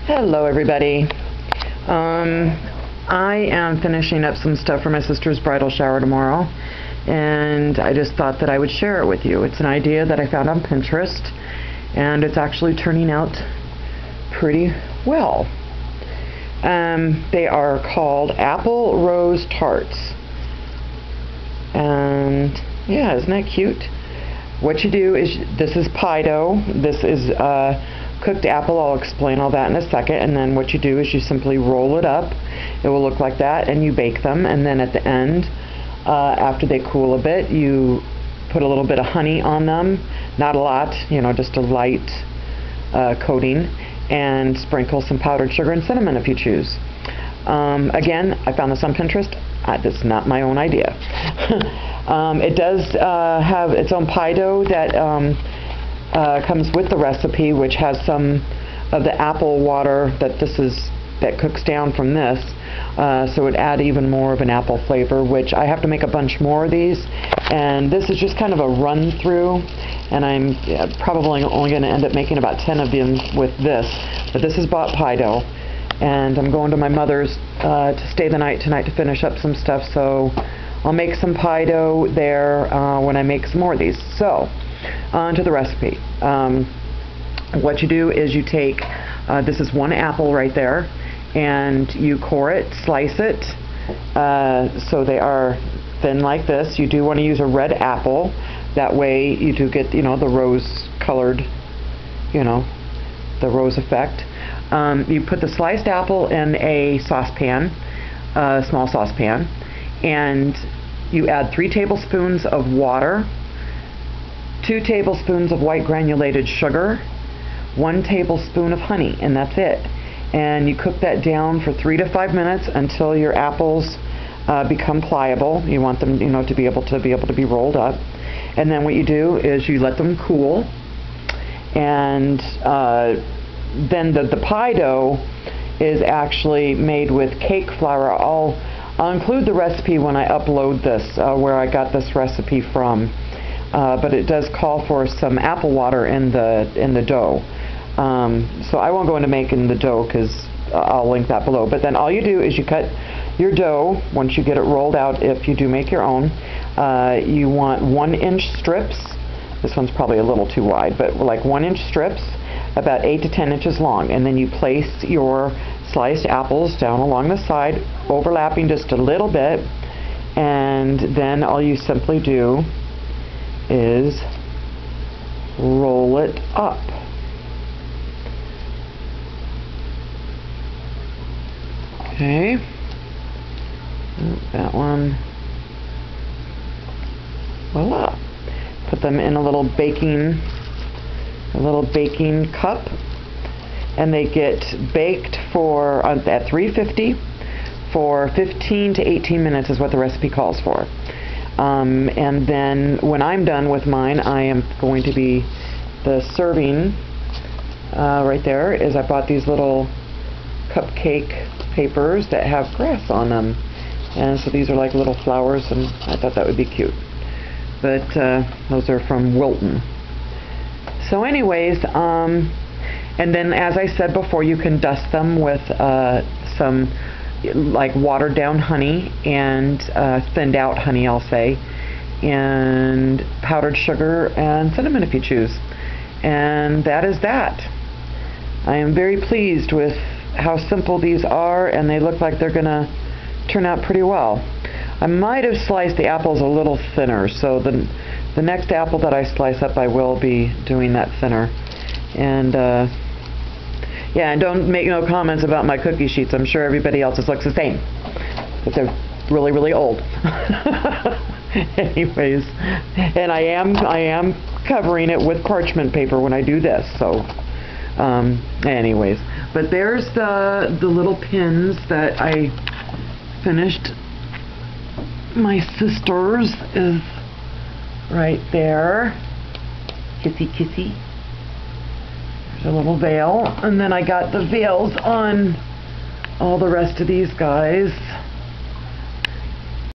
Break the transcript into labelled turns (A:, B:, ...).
A: Hello everybody. I am finishing up some stuff for my sister's bridal shower tomorrow, and I just thought that I would share it with you. It's an idea that I found on Pinterest, and it's actually turning out pretty well. They are called Apple Rose Tarts, and yeah, isn't that cute? What you do is, this is pie dough. This is cooked apple. I'll explain all that in a second. And then what you do is you simply roll it up. It will look like that, and you bake them. And then at the end, after they cool a bit, you put a little bit of honey on them. Not a lot, just a light coating, and sprinkle some powdered sugar and cinnamon if you choose. Again, I found this on Pinterest. This is not my own idea. It does have its own pie dough that comes with the recipe, which has some of the apple water that cooks down from this, so it add even more of an apple flavor, which I have to make a bunch more of these, and this is just kind of a run through, and I'm probably only going to end up making about 10 of them with this, but this is bought pie dough, and I'm going to my mother's to stay the night tonight to finish up some stuff, so I'll make some pie dough there when I make some more of these. So, on to the recipe. What you do is you take, this is one apple right there, and you core it, slice it, so they are thin like this. You do want to use a red apple, that way you do get, the rose colored, the rose effect. You put the sliced apple in a saucepan, a small saucepan, and you add 3 tablespoons of water, 2 tablespoons of white granulated sugar, 1 tablespoon of honey, and that's it. And you cook that down for 3 to 5 minutes until your apples become pliable. You want them, to be able to be rolled up. And then what you do is you let them cool, and then the pie dough is actually made with cake flour. I'll include the recipe when I upload this, where I got this recipe from. But it does call for some apple water in the dough. So I won't go into making the dough because I'll link that below. But then all you do is you cut your dough once you get it rolled out. If you do make your own, you want 1-inch strips. This one's probably a little too wide, but like 1-inch strips, about 8 to 10 inches long. And then you place your sliced apples down along the side, overlapping just a little bit, and then all you simply do is roll it up. Okay, that one, voila. Put them in a little baking cup, and they get baked for at 350 for 15 to 18 minutes is what the recipe calls for. And then when I'm done with mine, I am going to be the serving right there is I bought these little cupcake papers that have grass on them, and so these are like little flowers, and I thought that would be cute, but those are from Wilton. So anyways, and then as I said before, you can dust them with some like watered down honey and thinned out honey, I'll say, and powdered sugar and cinnamon if you choose. And that is that. I am very pleased with how simple these are, and they look like they're gonna turn out pretty well. I might have sliced the apples a little thinner, so the next apple that I slice up, I will be doing that thinner. And yeah, and don't make no comments about my cookie sheets. I'm sure everybody else's looks the same, but they're really, really old. Anyways, and I am covering it with parchment paper when I do this. So, anyways, but there's the little pins that I finished. My sister's is right there. Kissy, kissy. A little veil, and then I got the veils on all the rest of these guys.